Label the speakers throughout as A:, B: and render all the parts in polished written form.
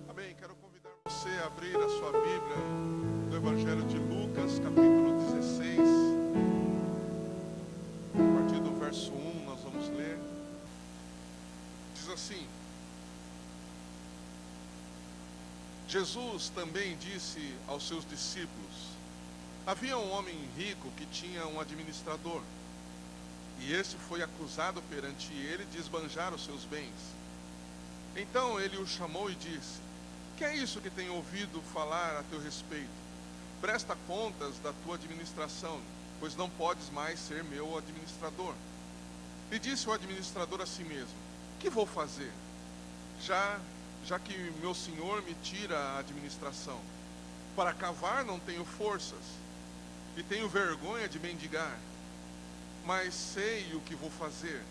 A: Amém. Quero convidar você a abrir a sua Bíblia no Evangelho de Lucas, capítulo 16. A partir do verso 1 nós vamos ler. Diz assim: Jesus também disse aos seus discípulos: havia um homem rico que tinha um administrador, e esse foi acusado perante ele de esbanjar os seus bens. Então ele o chamou e disse: que é isso que tenho ouvido falar a teu respeito? Presta contas da tua administração, pois não podes mais ser meu administrador. E disse o administrador a si mesmo: que vou fazer? Já que meu senhor me tira a administração. Para cavar não tenho forças, e tenho vergonha de mendigar. Mas sei o que vou fazer,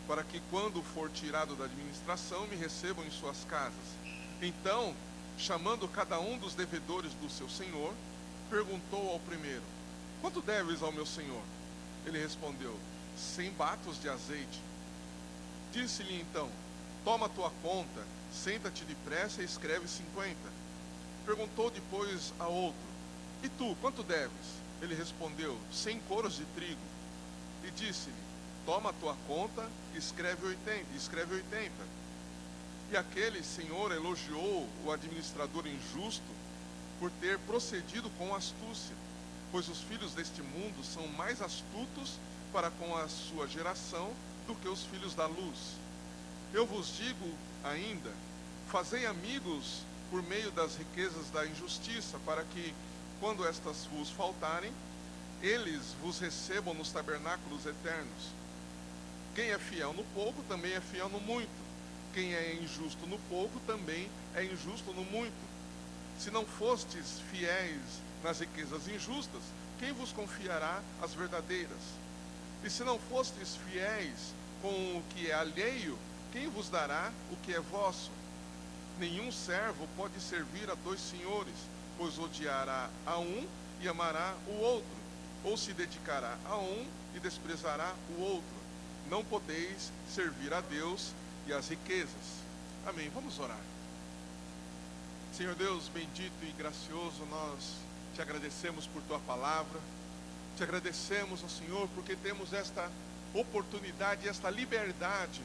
A: para que quando for tirado da administração me recebam em suas casas. Então, chamando cada um dos devedores do seu senhor, perguntou ao primeiro: quanto deves ao meu senhor? Ele respondeu: 100 batos de azeite. Disse-lhe então: toma a tua conta, senta-te depressa e escreve 50. Perguntou depois a outro: e tu, quanto deves? Ele respondeu: 100 coros de trigo. E disse-lhe: toma a tua conta e escreve 80. E aquele senhor elogiou o administrador injusto por ter procedido com astúcia, pois os filhos deste mundo são mais astutos para com a sua geração do que os filhos da luz. Eu vos digo ainda: fazei amigos por meio das riquezas da injustiça, para que, quando estas vos faltarem, eles vos recebam nos tabernáculos eternos. Quem é fiel no pouco, também é fiel no muito. Quem é injusto no pouco, também é injusto no muito. Se não fostes fiéis nas riquezas injustas, quem vos confiará as verdadeiras? E se não fostes fiéis com o que é alheio, quem vos dará o que é vosso? Nenhum servo pode servir a dois senhores, pois odiará a um e amará o outro, ou se dedicará a um e desprezará o outro. Não podeis servir a Deus e às riquezas. Amém. Vamos orar. Senhor Deus bendito e gracioso, nós te agradecemos por tua palavra. Te agradecemos, ó Senhor, porque temos esta oportunidade, esta liberdade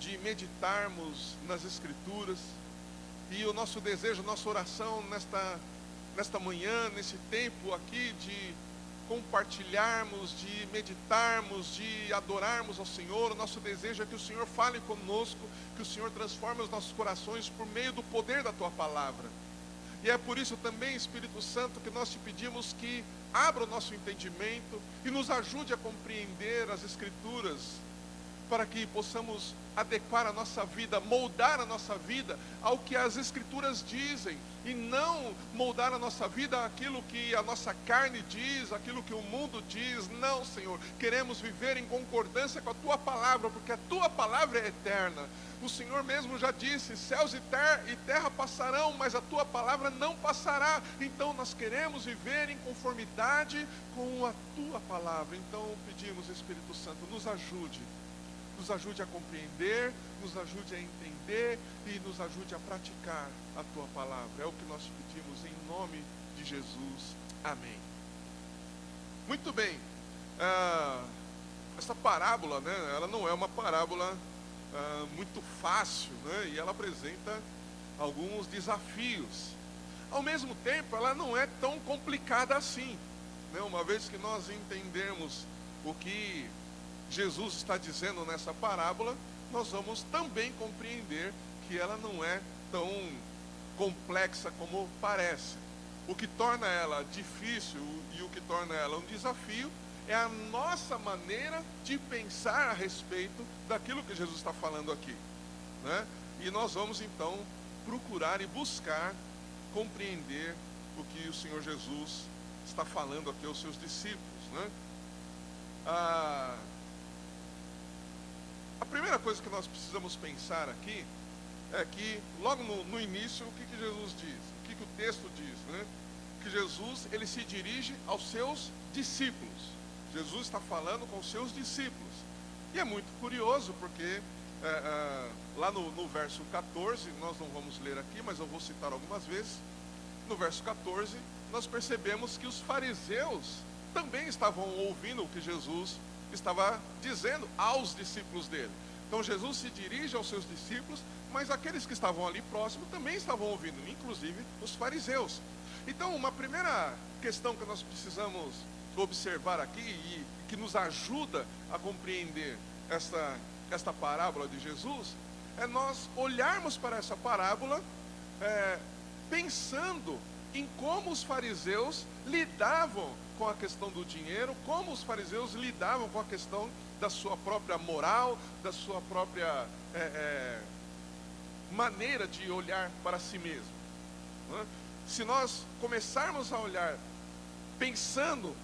A: de meditarmos nas Escrituras. E o nosso desejo, nossa oração nesta manhã, nesse tempo aqui de compartilharmos, de meditarmos, de adorarmos ao Senhor, o nosso desejo é que o Senhor fale conosco, que o Senhor transforme os nossos corações por meio do poder da tua palavra. E é por isso também, Espírito Santo, que nós te pedimos que abra o nosso entendimento e nos ajude a compreender as Escrituras, para que possamos adequar a nossa vida, moldar a nossa vida ao que as Escrituras dizem, e não moldar a nossa vida àquilo que a nossa carne diz, aquilo que o mundo diz. Não, Senhor, queremos viver em concordância com a tua palavra, porque a tua palavra é eterna. O Senhor mesmo já disse: céus e terra passarão, mas a tua palavra não passará. Então nós queremos viver em conformidade com a tua palavra. Então pedimos, Espírito Santo, nos ajude a compreender, nos ajude a entender e nos ajude a praticar a tua palavra. É o que nós te pedimos em nome de Jesus. Amém. Muito bem. Essa parábola, né, ela não é uma parábola muito fácil, né, e ela apresenta alguns desafios. Ao mesmo tempo, ela não é tão complicada assim, né, uma vez que nós entendemos o que Jesus está dizendo nessa parábola, nós vamos também compreender que ela não é tão complexa como parece. O que torna ela difícil e o que torna ela um desafio é a nossa maneira de pensar a respeito daquilo que Jesus está falando aqui, né? E nós vamos então procurar e buscar compreender o que o Senhor Jesus está falando aqui aos seus discípulos, né? A primeira coisa que nós precisamos pensar aqui é que, logo no início, o que Jesus diz? O que o texto diz, né? Que Jesus, ele se dirige aos seus discípulos. Jesus está falando com os seus discípulos. E é muito curioso porque lá no verso 14, nós não vamos ler aqui, mas eu vou citar algumas vezes. No verso 14, nós percebemos que os fariseus também estavam ouvindo o que Jesus estava dizendo aos discípulos dele. Então Jesus se dirige aos seus discípulos, mas aqueles que estavam ali próximos também estavam ouvindo, inclusive os fariseus. Então, uma primeira questão que nós precisamos observar aqui e que nos ajuda a compreender esta parábola de Jesus é nós olharmos para essa parábola pensando em como os fariseus lidavam com a questão do dinheiro, como os fariseus lidavam com a questão da sua própria moral, da sua própria maneira de olhar para si mesmo, né? Se nós começarmos a olhar pensando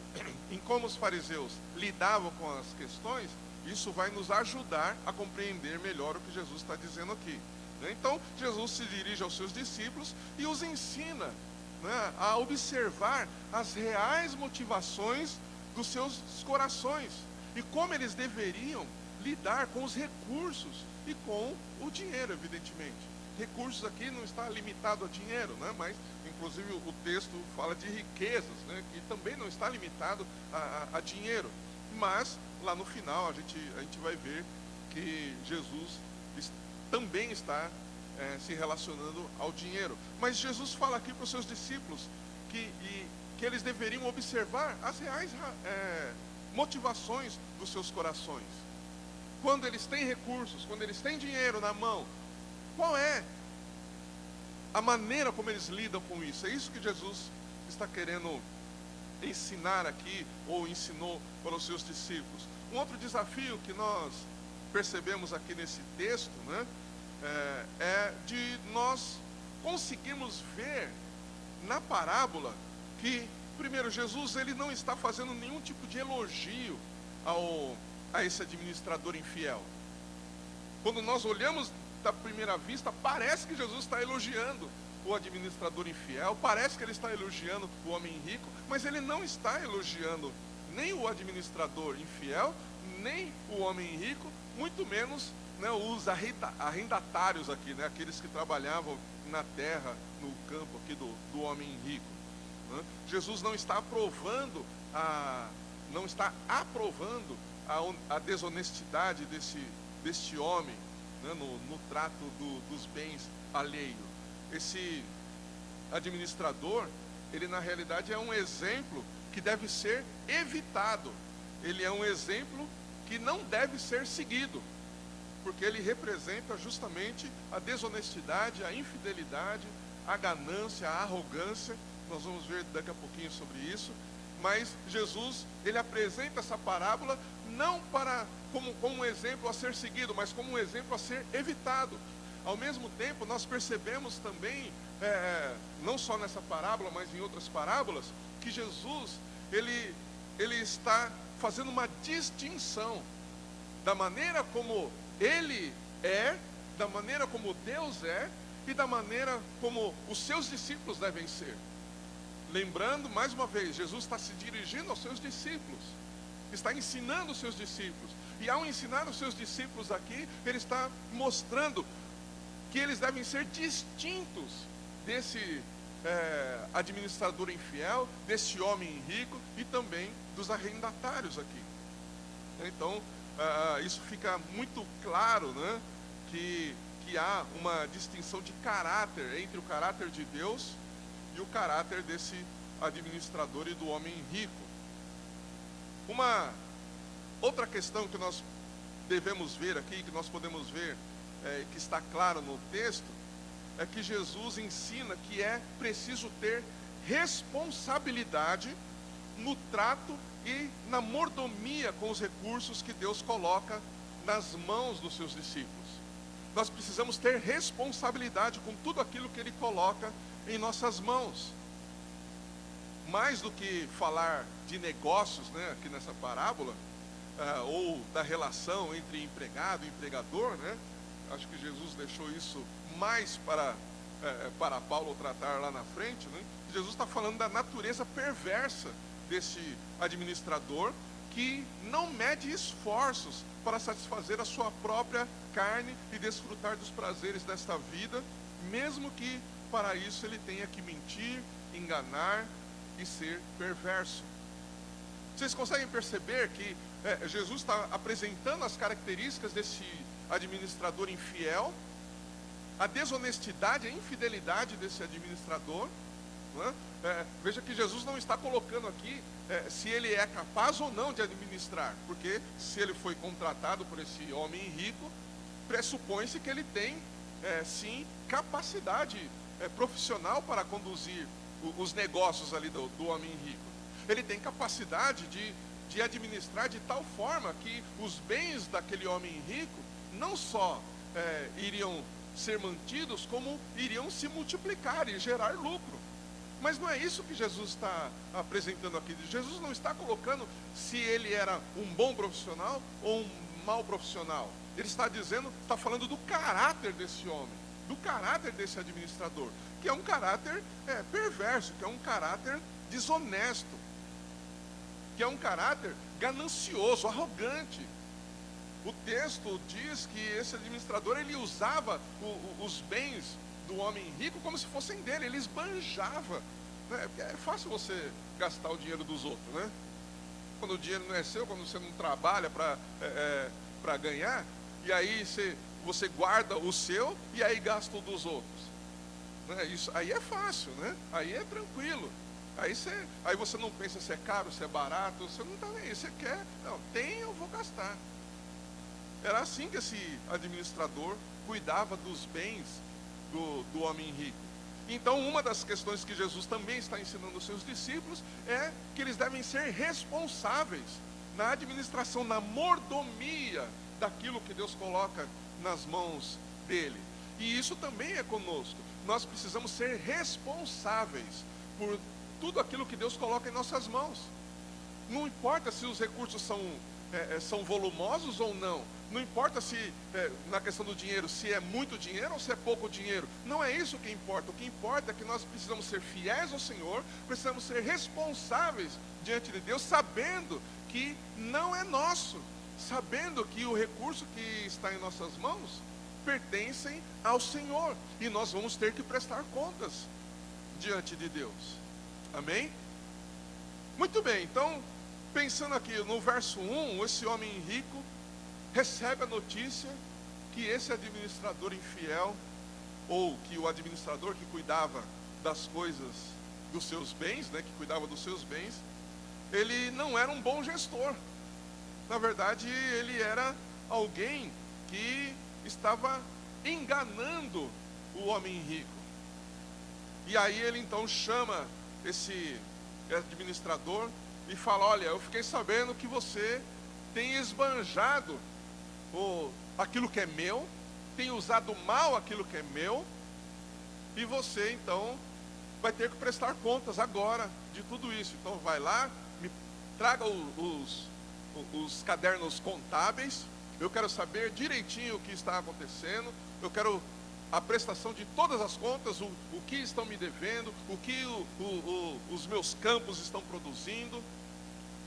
A: em como os fariseus lidavam com as questões, isso vai nos ajudar a compreender melhor o que Jesus está dizendo aqui, né? Então, Jesus se dirige aos seus discípulos e os ensina, né, a observar as reais motivações dos seus corações e como eles deveriam lidar com os recursos e com o dinheiro, evidentemente. Recursos aqui não está limitado a dinheiro, né? Mas inclusive o texto fala de riquezas, né? Que também não está limitado a dinheiro. Mas lá no final a gente vai ver que Jesus também está se relacionando ao dinheiro. Mas Jesus fala aqui para os seus discípulos que eles deveriam observar as reais motivações dos seus corações. Quando eles têm recursos, quando eles têm dinheiro na mão, qual é a maneira como eles lidam com isso? É isso que Jesus está querendo ensinar aqui, ou ensinou para os seus discípulos. Um outro desafio que nós percebemos aqui nesse texto, né, é de nós conseguirmos ver na parábola que, primeiro, Jesus ele não está fazendo nenhum tipo de elogio a esse administrador infiel. Quando nós olhamos da primeira vista, parece que Jesus está elogiando o administrador infiel, parece que ele está elogiando o homem rico, mas ele não está elogiando nem o administrador infiel, nem o homem rico, muito menos, né, os arrendatários aqui, né, aqueles que trabalhavam na terra, no campo aqui do homem rico, né? Jesus não está aprovando a desonestidade deste homem, né, no trato dos bens alheios. Esse administrador, ele na realidade é um exemplo que deve ser evitado. Ele é um exemplo que não deve ser seguido, porque ele representa justamente a desonestidade, a infidelidade, a ganância, a arrogância. Nós vamos ver daqui a pouquinho sobre isso. Mas Jesus, ele apresenta essa parábola não como um exemplo a ser seguido, mas como um exemplo a ser evitado. Ao mesmo tempo, nós percebemos também, não só nessa parábola, mas em outras parábolas, que Jesus, ele está fazendo uma distinção da maneira como ele é, da maneira como Deus é, e da maneira como os seus discípulos devem ser. Lembrando, mais uma vez, Jesus está se dirigindo aos seus discípulos, está ensinando os seus discípulos, e ao ensinar os seus discípulos aqui, ele está mostrando que eles devem ser distintos desse administrador infiel, desse homem rico e também dos arrendatários aqui. Então, isso fica muito claro, né, que há uma distinção de caráter entre o caráter de Deus e o caráter desse administrador e do homem rico. Uma outra questão que nós devemos ver aqui, que nós podemos ver, que está claro no texto, é que Jesus ensina que é preciso ter responsabilidade no trato e na mordomia com os recursos que Deus coloca nas mãos dos seus discípulos. Nós precisamos ter responsabilidade com tudo aquilo que Ele coloca em nossas mãos. Mais do que falar de negócios, né, aqui nessa parábola, ou da relação entre empregado e empregador, né? Acho que Jesus deixou isso mais para Paulo tratar lá na frente, né? Jesus está falando da natureza perversa desse administrador, que não mede esforços para satisfazer a sua própria carne e desfrutar dos prazeres desta vida, mesmo que para isso ele tenha que mentir, enganar e ser perverso. Vocês conseguem perceber que Jesus está apresentando as características desse administrador infiel, a desonestidade, a infidelidade desse administrador, não é? Veja que Jesus não está colocando aqui se ele é capaz ou não de administrar, porque se ele foi contratado por esse homem rico, pressupõe-se que ele tem sim capacidade profissional para conduzir os negócios ali do homem rico. Ele tem capacidade de administrar de tal forma que os bens daquele homem rico não só iriam ser mantidos, como iriam se multiplicar e gerar lucro. Mas não é isso que Jesus está apresentando aqui. Jesus não está colocando se ele era um bom profissional ou um mau profissional. Ele está dizendo, está falando do caráter desse homem, do caráter desse administrador, que é um caráter perverso, que é um caráter desonesto, que é um caráter ganancioso, arrogante. O texto diz que esse administrador, ele usava os bens do homem rico como se fossem dele, ele esbanjava, né? É fácil você gastar o dinheiro dos outros, né? Quando o dinheiro não é seu, quando você não trabalha para ganhar, e aí você guarda o seu e aí gasta o dos outros, né? Isso aí é fácil, né? Aí é tranquilo. Aí você não pensa se é caro, se é barato, você não está nem aí, você quer, não, tem, eu vou gastar. Era assim que esse administrador cuidava dos bens do homem rico. Então, uma das questões que Jesus também está ensinando aos seus discípulos é que eles devem ser responsáveis na administração, na mordomia daquilo que Deus coloca nas mãos dele. E isso também é conosco. Nós precisamos ser responsáveis por tudo aquilo que Deus coloca em nossas mãos. Não importa se os recursos são volumosos ou não. Não importa se, na questão do dinheiro, se é muito dinheiro ou se é pouco dinheiro. Não é isso que importa. O que importa é que nós precisamos ser fiéis ao Senhor, precisamos ser responsáveis diante de Deus, sabendo que não é nosso, sabendo que o recurso que está em nossas mãos pertencem ao Senhor, e nós vamos ter que prestar contas diante de Deus. Amém? Muito bem, então, pensando aqui no verso 1, esse homem rico recebe a notícia que esse administrador infiel, ou que o administrador que cuidava das coisas dos seus bens, né, que cuidava dos seus bens, ele não era um bom gestor. Na verdade, ele era alguém que estava enganando o homem rico. E aí ele então chama esse administrador e fala: olha, eu fiquei sabendo que você tem esbanjado aquilo que é meu, tem usado mal aquilo que é meu, e você então vai ter que prestar contas agora de tudo isso. Então vai lá, me traga os cadernos contábeis, eu quero saber direitinho o que está acontecendo, eu quero a prestação de todas as contas, o que estão me devendo, o que os meus campos estão produzindo,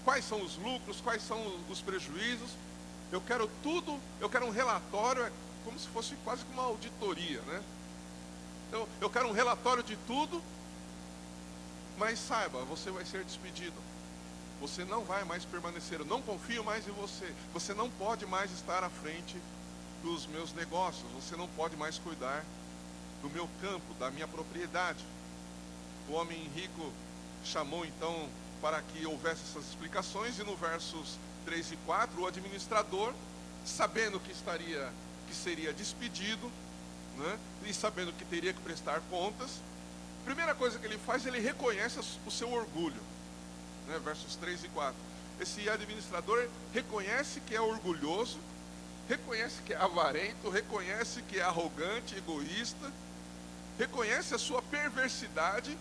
A: quais são os lucros, quais são os prejuízos. Eu quero tudo, eu quero um relatório, é como se fosse quase que uma auditoria, né? Então, eu quero um relatório de tudo, mas saiba, você vai ser despedido. Você não vai mais permanecer, eu não confio mais em você. Você não pode mais estar à frente dos meus negócios, você não pode mais cuidar do meu campo, da minha propriedade. O homem rico chamou então para que houvesse essas explicações, e no versos 3 e 4, o administrador, sabendo que seria despedido, né, e sabendo que teria que prestar contas, a primeira coisa que ele faz, ele reconhece o seu orgulho, né, versos 3 e 4. Esse administrador reconhece que é orgulhoso, reconhece que é avarento, reconhece que é arrogante, egoísta, reconhece a sua perversidade,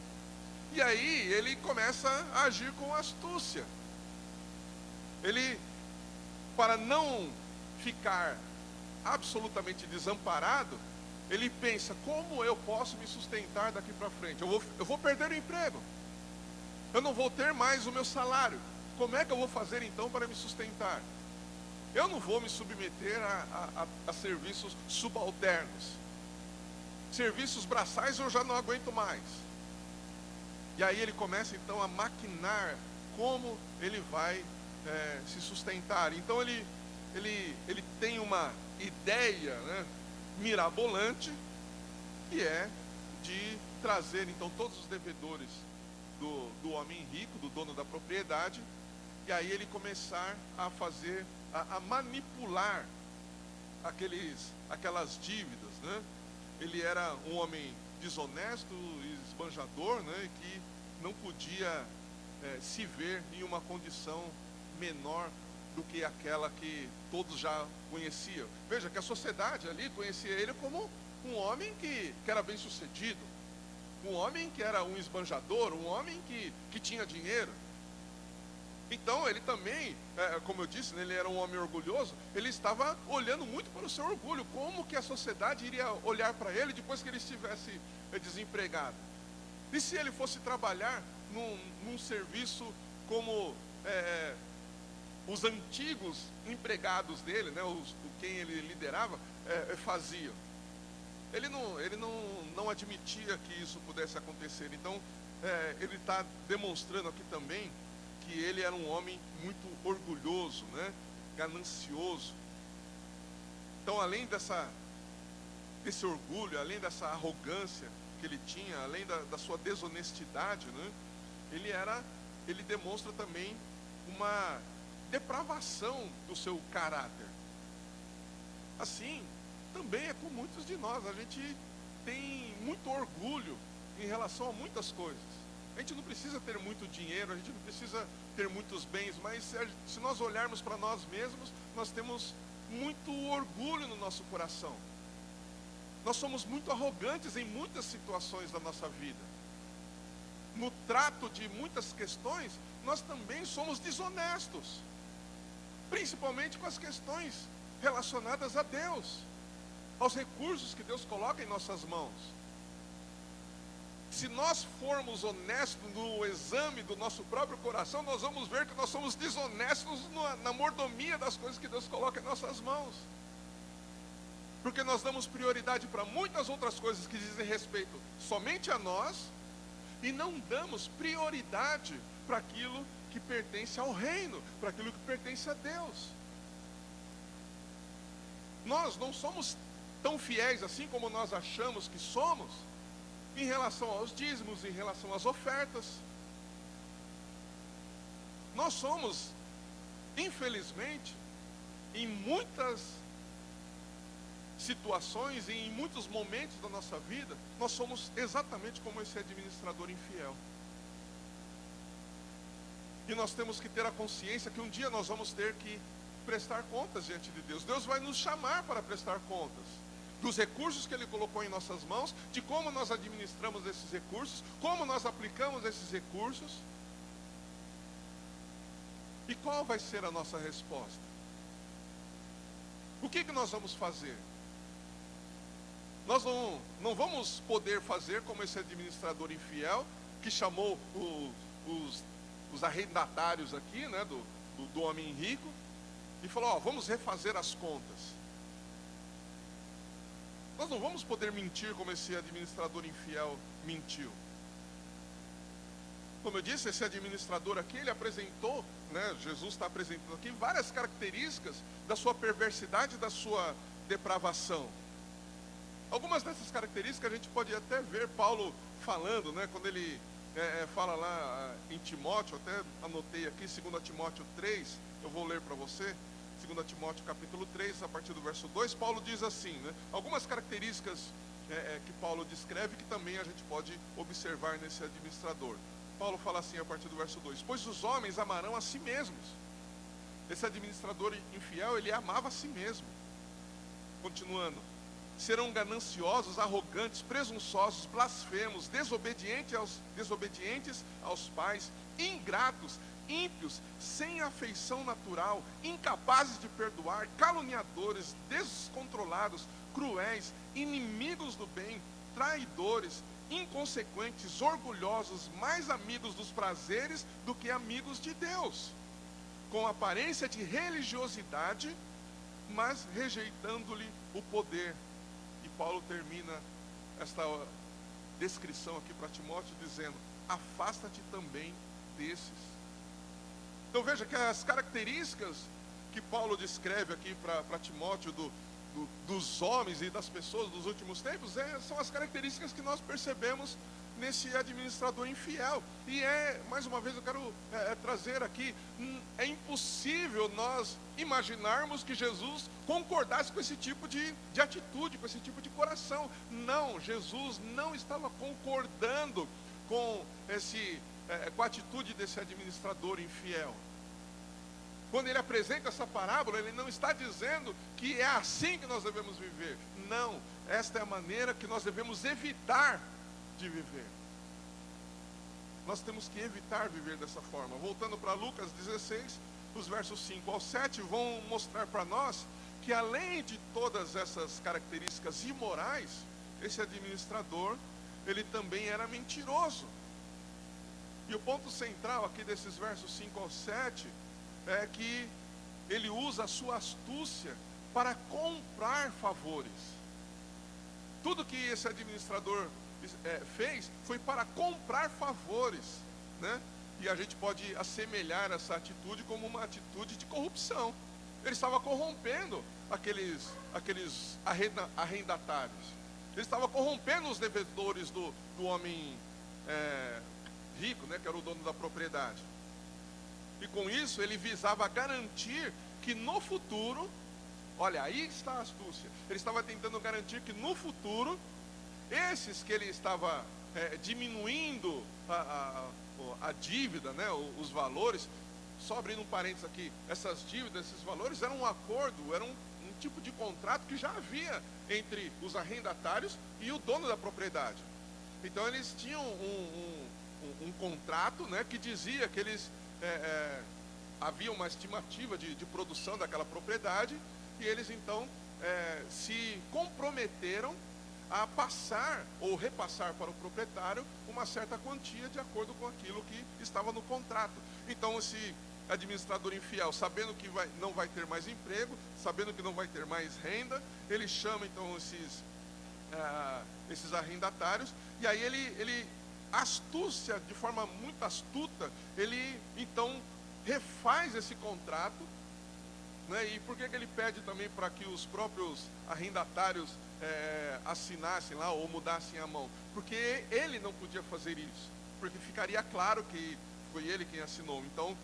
A: e aí ele começa a agir com astúcia. Ele, para não ficar absolutamente desamparado, ele pensa: como eu posso me sustentar daqui para frente? Eu vou perder o emprego, eu não vou ter mais o meu salário, como é que eu vou fazer então para me sustentar? Eu não vou me submeter a serviços subalternos. Serviços braçais eu já não aguento mais. E aí ele começa então a maquinar como ele vai se sustentar. Então ele tem uma ideia, né, mirabolante, que é de trazer então todos os devedores do homem rico, do dono da propriedade, e aí ele começar a fazer, a manipular aquelas dívidas, né? Ele era um homem desonesto, esbanjador, né, que não podia se ver em uma condição menor do que aquela que todos já conheciam. Veja que a sociedade ali conhecia ele como um homem que era bem sucedido, um homem que era um esbanjador, um homem que tinha dinheiro. Então ele também, como eu disse, né, ele era um homem orgulhoso. Ele estava olhando muito para o seu orgulho, como que a sociedade iria olhar para ele depois que ele estivesse desempregado. E se ele fosse trabalhar num serviço como os antigos empregados dele, né, quem ele liderava, faziam? Ele não admitia que isso pudesse acontecer. Então ele está demonstrando aqui também que ele era um homem muito orgulhoso, né, ganancioso. Então, além desse orgulho, além dessa arrogância que ele tinha, além da sua desonestidade, né, ele demonstra também uma depravação do seu caráter. Assim, também é com muitos de nós. A gente tem muito orgulho em relação a muitas coisas. A gente não precisa ter muito dinheiro, a gente não precisa ter muitos bens, mas se nós olharmos para nós mesmos, nós temos muito orgulho no nosso coração. Nós somos muito arrogantes em muitas situações da nossa vida. No trato de muitas questões, nós também somos desonestos, principalmente com as questões relacionadas a Deus, aos recursos que Deus coloca em nossas mãos. Se nós formos honestos no exame do nosso próprio coração, nós vamos ver que nós somos desonestos na mordomia das coisas que Deus coloca em nossas mãos. Porque nós damos prioridade para muitas outras coisas que dizem respeito somente a nós, e não damos prioridade para aquilo que pertence ao reino, para aquilo que pertence a Deus. Nós não somos tão fiéis assim como nós achamos que somos, em relação aos dízimos, em relação às ofertas. Nós somos, infelizmente, em muitas situações e em muitos momentos da nossa vida, nós somos exatamente como esse administrador infiel. E nós temos que ter a consciência que um dia nós vamos ter que prestar contas diante de Deus. Deus vai nos chamar para prestar contas dos recursos que Ele colocou em nossas mãos, de como nós administramos esses recursos, como nós aplicamos esses recursos, e qual vai ser a nossa resposta. O que nós vamos fazer? Nós não vamos poder fazer como esse administrador infiel, que chamou os arrendatários aqui, né, do homem rico, e falou: vamos refazer as contas. Nós não vamos poder mentir como esse administrador infiel mentiu. Como eu disse, esse administrador aqui, ele apresentou, né, Jesus está apresentando aqui várias características da sua perversidade, da sua depravação. Algumas dessas características a gente pode até ver Paulo falando, né, quando ele fala lá em Timóteo, até anotei aqui, 2 Timóteo 3, eu vou ler para você. 2 Timóteo capítulo 3, a partir do verso 2, Paulo diz assim, né, algumas características que Paulo descreve, que também a gente pode observar nesse administrador. Paulo fala assim a partir do verso 2: pois os homens amarão a si mesmos. Esse administrador infiel, ele amava a si mesmo. Continuando: serão gananciosos, arrogantes, presunçosos, blasfemos, desobedientes aos pais, ingratos, ímpios, sem afeição natural, incapazes de perdoar, caluniadores, descontrolados, cruéis, inimigos do bem, traidores, inconsequentes, orgulhosos, mais amigos dos prazeres do que amigos de Deus. com aparência de religiosidade, mas rejeitando-lhe o poder. E Paulo termina esta descrição aqui para Timóteo dizendo: afasta-te também desses. Então veja que as características que Paulo descreve aqui para Timóteo dos homens e das pessoas dos últimos tempos são as características que nós percebemos nesse administrador infiel. E mais uma vez eu quero trazer aqui, é impossível nós imaginarmos que Jesus concordasse com esse tipo de atitude, com esse tipo de coração. Não, Jesus não estava concordando com a atitude desse administrador infiel. Quando ele apresenta essa parábola, ele não está dizendo que é assim que nós devemos viver. Não, esta é a maneira que nós devemos evitar de viver. Nós temos que evitar viver dessa forma. Voltando para Lucas 16, os versos 5 ao 7 vão mostrar para nós que além de todas essas características imorais, esse administrador, ele também era mentiroso. E o ponto central aqui desses versos 5 ao 7 é que ele usa a sua astúcia para comprar favores. Tudo que esse administrador fez foi para comprar favores, né? E a gente pode assemelhar essa atitude como uma atitude de corrupção. Ele estava corrompendo aqueles arrendatários. Ele estava corrompendo os devedores do homem rico, né, que era o dono da propriedade. E com isso ele visava garantir que no futuro, olha, aí está a astúcia. Ele estava tentando garantir que no futuro, esses que ele estava diminuindo a dívida, né, os valores, só abrindo um parênteses aqui, essas dívidas, esses valores eram um acordo, era um tipo de contrato que já havia entre os arrendatários e o dono da propriedade. Então eles tinham um contrato, né, que dizia que eles havia uma estimativa de produção daquela propriedade, e eles então se comprometeram a passar ou repassar para o proprietário uma certa quantia de acordo com aquilo que estava no contrato. Então esse administrador infiel, sabendo que não vai ter mais emprego, sabendo que não vai ter mais renda, ele chama então esses arrendatários, e aí ele astúcia, de forma muito astuta, ele então refaz esse contrato, né? E por que ele pede também para que os próprios arrendatários assinassem lá ou mudassem a mão? Porque ele não podia fazer isso, porque ficaria claro que foi ele quem assinou. Então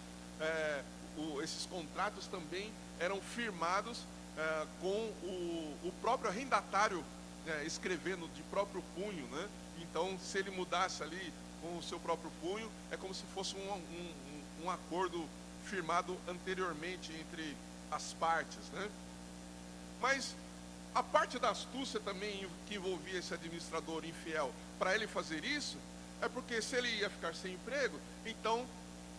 A: esses contratos também eram firmados com o próprio arrendatário escrevendo de próprio punho, né? Então, se ele mudasse ali com o seu próprio punho, é como se fosse um acordo firmado anteriormente entre as partes, né? Mas a parte da astúcia também que envolvia esse administrador infiel, para ele fazer isso, é porque se ele ia ficar sem emprego, então,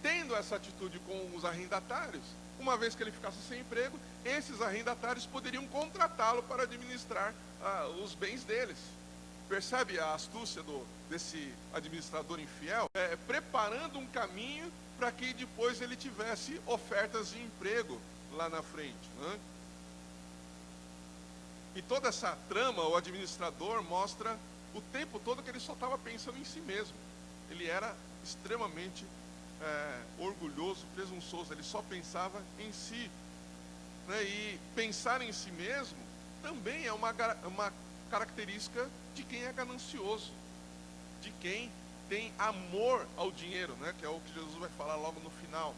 A: tendo essa atitude com os arrendatários, uma vez que ele ficasse sem emprego, esses arrendatários poderiam contratá-lo para administrar os bens deles. Percebe a astúcia desse administrador infiel? Preparando um caminho para que depois ele tivesse ofertas de emprego lá na frente, né? E toda essa trama, o administrador mostra o tempo todo que ele só estava pensando em si mesmo. Ele era extremamente orgulhoso, presunçoso, ele só pensava em si, né? E pensar em si mesmo também é uma característica de quem é ganancioso, de quem tem amor ao dinheiro, né? Que é o que Jesus vai falar logo no final.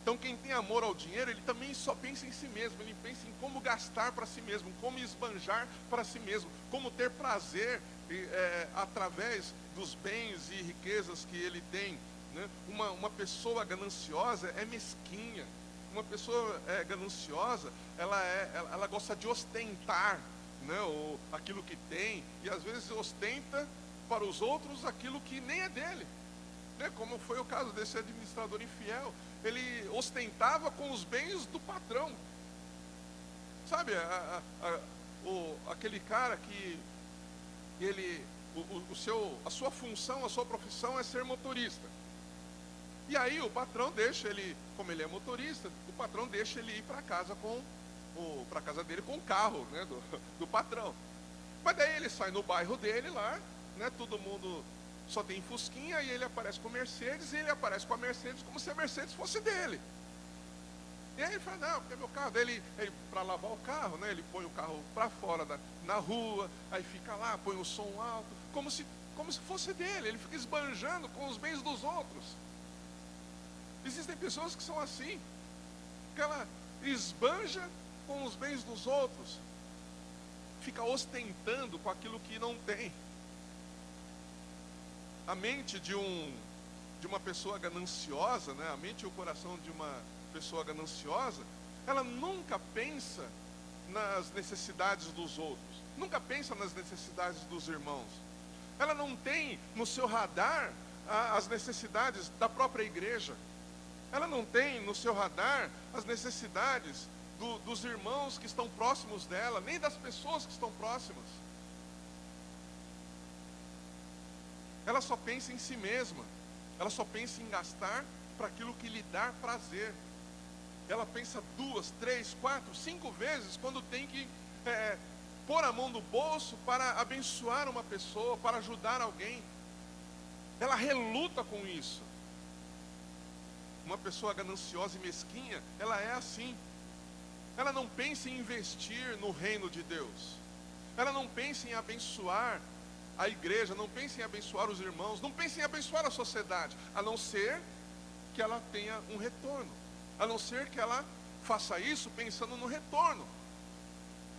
A: Então quem tem amor ao dinheiro, ele também só pensa em si mesmo, ele pensa em como gastar para si mesmo, como esbanjar para si mesmo, como ter prazer através dos bens e riquezas que ele tem, né? Uma pessoa gananciosa é mesquinha. Uma pessoa gananciosa, ela gosta de ostentar, né, aquilo que tem, e às vezes ostenta para os outros aquilo que nem é dele, né? Como foi o caso desse administrador infiel. Ele ostentava com os bens do patrão, sabe, aquele cara que ele, a sua função, a sua profissão é ser motorista. E aí o patrão deixa ele, como ele é motorista, o patrão deixa ele ir para casa para casa dele com o carro, né, do patrão. Mas daí ele sai no bairro dele lá, né, todo mundo só tem fusquinha, e ele aparece com Mercedes, e ele aparece com a Mercedes como se a Mercedes fosse dele. E aí ele fala, não, porque é meu carro. Daí ele para lavar o carro, né, ele põe o carro para fora na rua, aí fica lá, põe o som alto, como se fosse dele. Ele fica esbanjando com os bens dos outros. Existem pessoas que são assim, que ela esbanja com os bens dos outros, fica ostentando com aquilo que não tem. A mente de uma pessoa gananciosa, né, a mente e o coração de uma pessoa gananciosa, ela nunca pensa nas necessidades dos outros, nunca pensa nas necessidades dos irmãos. Ela não tem no seu radar as necessidades da própria igreja. Ela não tem no seu radar as necessidades dos irmãos que estão próximos dela, nem das pessoas que estão próximas. Ela só pensa em si mesma. Ela só pensa em gastar para aquilo que lhe dá prazer. Ela pensa 2, 3, 4, 5 vezes quando tem que pôr a mão no bolso para abençoar uma pessoa, para ajudar alguém. Ela reluta com isso. Uma pessoa gananciosa e mesquinha, ela é assim. Ela não pensa em investir no reino de Deus. Ela não pensa em abençoar a igreja, não pensa em abençoar os irmãos, não pensa em abençoar a sociedade, a não ser que ela tenha um retorno, a não ser que ela faça isso pensando no retorno.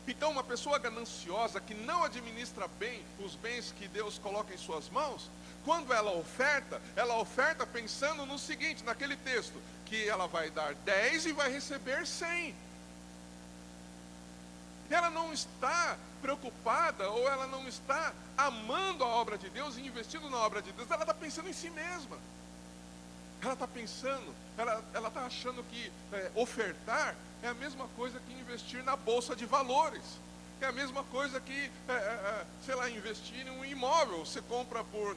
A: Então uma pessoa gananciosa que não administra bem os bens que Deus coloca em suas mãos, quando ela oferta pensando no seguinte, naquele texto, que ela vai dar 10 e vai receber 100. Ela não está preocupada, ou ela não está amando a obra de Deus e investindo na obra de Deus, ela está pensando em si mesma. Ela está pensando, ela está achando que ofertar é a mesma coisa que investir na bolsa de valores. É a mesma coisa que, sei lá, investir em um imóvel. Você compra por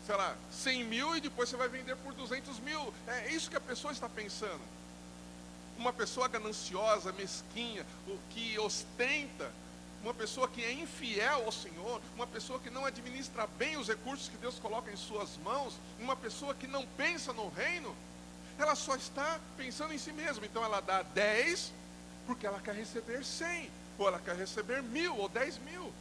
A: sei lá, 100 mil e depois você vai vender por 200 mil. É isso que a pessoa está pensando. Uma pessoa gananciosa, mesquinha, que ostenta, uma pessoa que é infiel ao Senhor, uma pessoa que não administra bem os recursos que Deus coloca em suas mãos, uma pessoa que não pensa no reino, ela só está pensando em si mesma. Então ela dá 10 porque ela quer receber 100, ou ela quer receber 1000 ou 10 mil.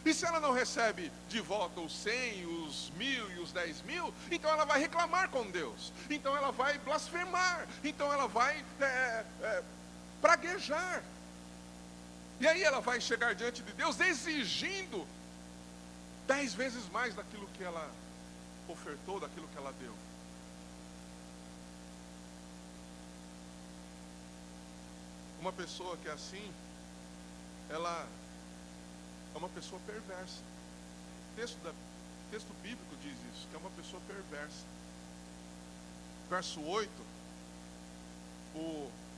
A: E se ela não recebe de volta os 100, os 1000 e os 10 mil, então ela vai reclamar com Deus, então ela vai blasfemar, então ela vai praguejar. E aí ela vai chegar diante de Deus exigindo 10 vezes mais daquilo que ela ofertou, daquilo que ela deu. Uma pessoa que é assim, ela é uma pessoa perversa. O texto bíblico diz isso, que é uma pessoa perversa. Verso 8,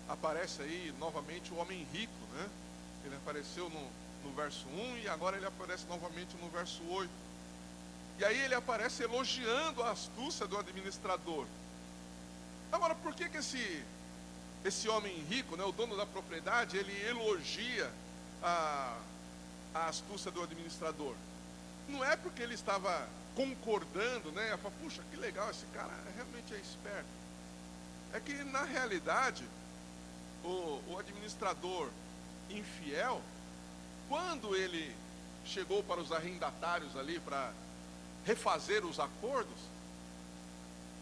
A: aparece aí novamente o homem rico, né? Ele apareceu no verso 1 e agora ele aparece novamente no verso 8. E aí ele aparece elogiando a astúcia do administrador. Agora, por que esse homem rico, né, o dono da propriedade, ele elogia a astúcia do administrador? Não é porque ele estava concordando, né? Fala, puxa, que legal, esse cara realmente é esperto. É que na realidade, o administrador infiel, quando ele chegou para os arrendatários ali para refazer os acordos,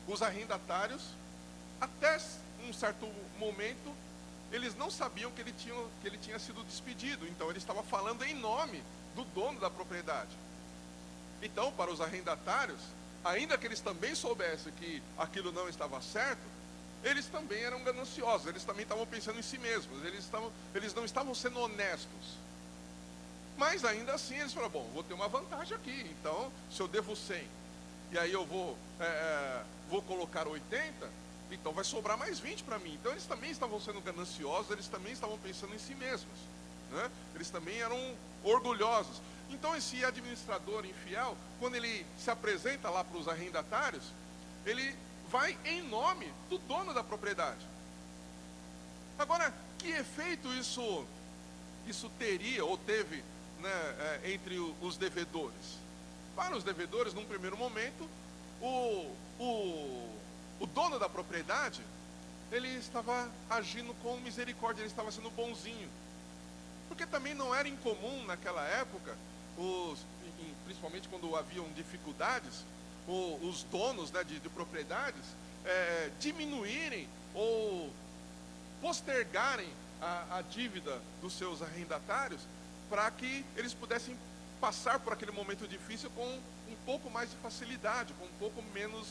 A: os arrendatários, até um certo momento, eles não sabiam que ele tinha sido despedido. Então ele estava falando em nome do dono da propriedade. Então, para os arrendatários, ainda que eles também soubessem que aquilo não estava certo, eles também eram gananciosos, eles também estavam pensando em si mesmos, eles não estavam sendo honestos. Mas ainda assim eles falaram, bom, vou ter uma vantagem aqui, então se eu devo 100 e aí eu vou colocar 80, então vai sobrar mais 20 para mim. Então eles também estavam sendo gananciosos, eles também estavam pensando em si mesmos, né? Eles também eram orgulhosos. Então esse administrador infiel, quando ele se apresenta lá para os arrendatários, ele vai em nome do dono da propriedade. Agora, que efeito isso teria ou teve, né, entre os devedores? Para os devedores, num primeiro momento, o dono da propriedade, ele estava agindo com misericórdia, ele estava sendo bonzinho. Porque também não era incomum naquela época, principalmente quando haviam dificuldades, os donos, né, de propriedades diminuírem ou postergarem a dívida dos seus arrendatários para que eles pudessem passar por aquele momento difícil com um pouco mais de facilidade, com um pouco menos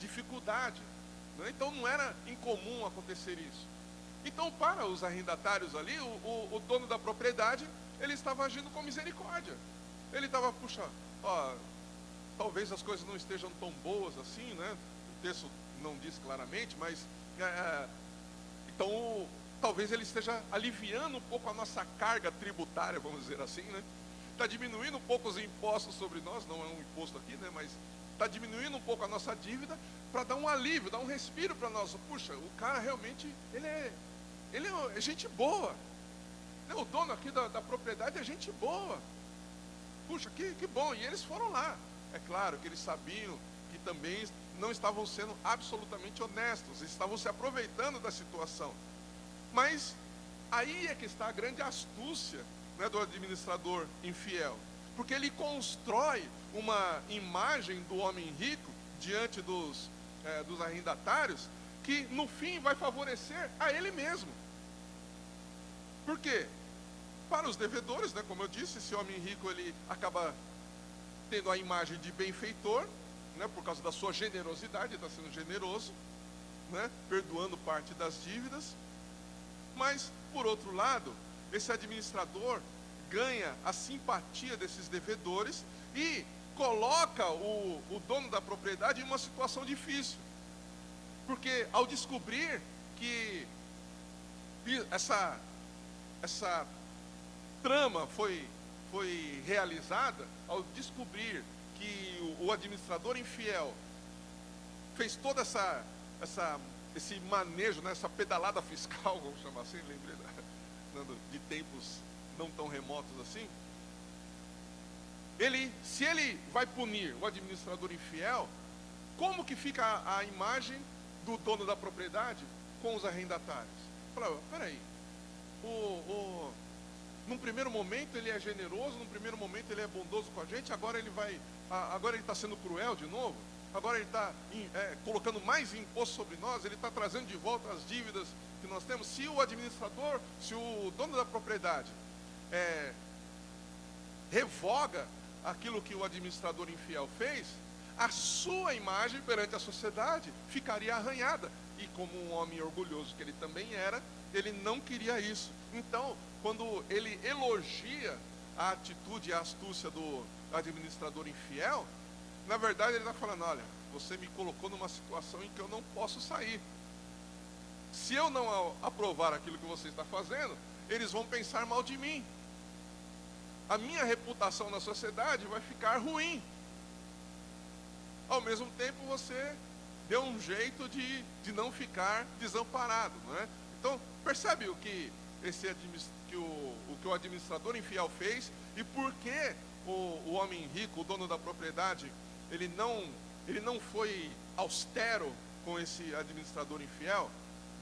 A: dificuldade, né? Então não era incomum acontecer isso. Então, para os arrendatários ali, o dono da propriedade, ele estava agindo com misericórdia. Ele estava, puxa, talvez as coisas não estejam tão boas assim, né? O texto não diz claramente, mas então talvez ele esteja aliviando um pouco a nossa carga tributária, vamos dizer assim, né? Está diminuindo um pouco os impostos sobre nós, não é um imposto aqui, né? Mas está diminuindo um pouco a nossa dívida para dar um alívio, dar um respiro para nós. Puxa, o cara realmente, ele é gente boa. O dono aqui da propriedade é gente boa. Puxa, que bom. E eles foram lá. É claro que eles sabiam que também não estavam sendo absolutamente honestos, estavam se aproveitando da situação. Mas aí é que está a grande astúcia, né, do administrador infiel. Porque ele constrói uma imagem do homem rico diante dos arrendatários, que no fim vai favorecer a ele mesmo. Por quê? Para os devedores, né, como eu disse, esse homem rico ele acaba tendo a imagem de benfeitor, né, por causa da sua generosidade, está sendo generoso, né, perdoando parte das dívidas. Mas, por outro lado, esse administrador ganha a simpatia desses devedores e coloca o dono da propriedade em uma situação difícil. Porque ao descobrir que essa trama foi realizada, ao descobrir que o administrador infiel fez toda esse manejo, né, essa pedalada fiscal, vamos chamar assim, lembrei de tempos não tão remotos assim. Se ele vai punir o administrador infiel, como que fica a imagem do dono da propriedade com os arrendatários? Fala, peraí, num primeiro momento ele é generoso, num primeiro momento ele é bondoso com a gente, agora ele está sendo cruel de novo, agora ele está colocando mais imposto sobre nós, ele está trazendo de volta as dívidas que nós temos. Se o dono da propriedade revoga aquilo que o administrador infiel fez, a sua imagem perante a sociedade ficaria arranhada. E como um homem orgulhoso que ele também era, ele não queria isso. Então, quando ele elogia a atitude e a astúcia do administrador infiel, na verdade ele está falando, olha, você me colocou numa situação em que eu não posso sair. Se eu não aprovar aquilo que você está fazendo, eles vão pensar mal de mim. A minha reputação na sociedade vai ficar ruim. Ao mesmo tempo, você deu um jeito de não ficar desamparado, não é? Então, percebe o que o administrador infiel fez e por que o homem rico, o dono da propriedade, ele não foi austero com esse administrador infiel,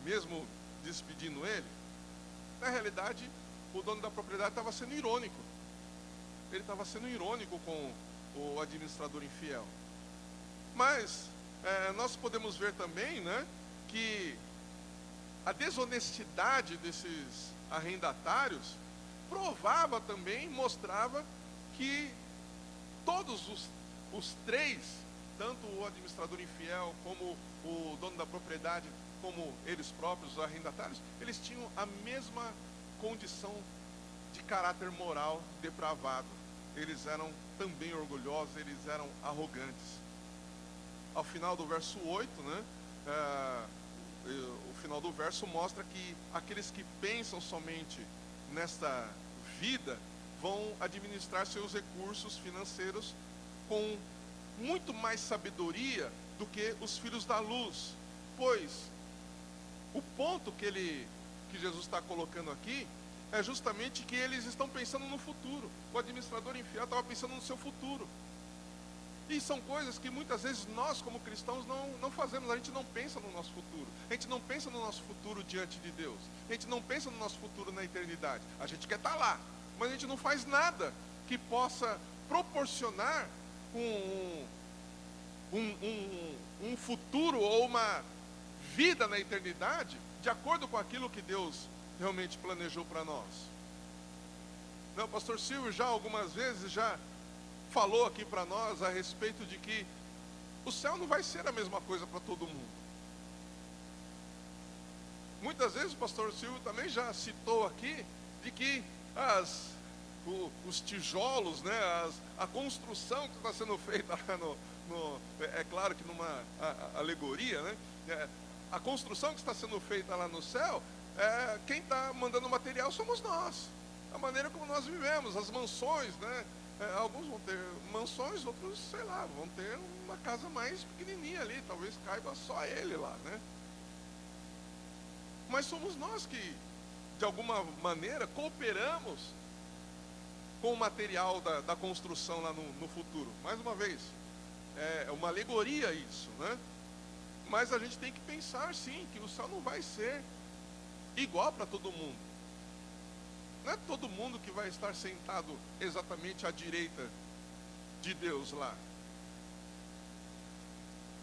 A: mesmo despedindo ele? Na realidade, o dono da propriedade estava sendo irônico. Ele estava sendo irônico com o administrador infiel. Mas nós podemos ver também, né, que a desonestidade desses arrendatários mostrava que todos os três, tanto o administrador infiel, como o dono da propriedade, como eles próprios, os arrendatários, eles tinham a mesma condição de caráter moral depravado. Eles eram também orgulhosos, eles eram arrogantes. Ao final do verso 8, né, o final do verso mostra que aqueles que pensam somente nesta vida vão administrar seus recursos financeiros com muito mais sabedoria do que os filhos da luz. Pois o ponto que Jesus está colocando aqui é justamente que eles estão pensando no futuro. O administrador infiel estava pensando no seu futuro. E são coisas que muitas vezes nós, como cristãos, não fazemos. A gente não pensa no nosso futuro. A gente não pensa no nosso futuro diante de Deus. A gente não pensa no nosso futuro na eternidade. A gente quer estar lá, mas a gente não faz nada que possa proporcionar um futuro ou uma vida na eternidade de acordo com aquilo que Deus realmente planejou para nós. O pastor Silvio já algumas vezes já falou aqui para nós a respeito de que o céu não vai ser a mesma coisa para todo mundo. Muitas vezes o pastor Silvio também já citou aqui de que os tijolos, né, a construção que está sendo feita lá é claro que numa alegoria, né, a construção que está sendo feita lá no céu, quem está mandando o material somos nós, a maneira como nós vivemos, as mansões, né? Alguns vão ter mansões, outros, sei lá, vão ter uma casa mais pequenininha ali, talvez caiba só ele lá, né? Mas somos nós que, de alguma maneira, cooperamos com o material da construção lá no futuro. Mais uma vez, é uma alegoria isso, né? Mas a gente tem que pensar, sim, que o céu não vai ser igual para todo mundo. Não é todo mundo que vai estar sentado exatamente à direita de Deus lá.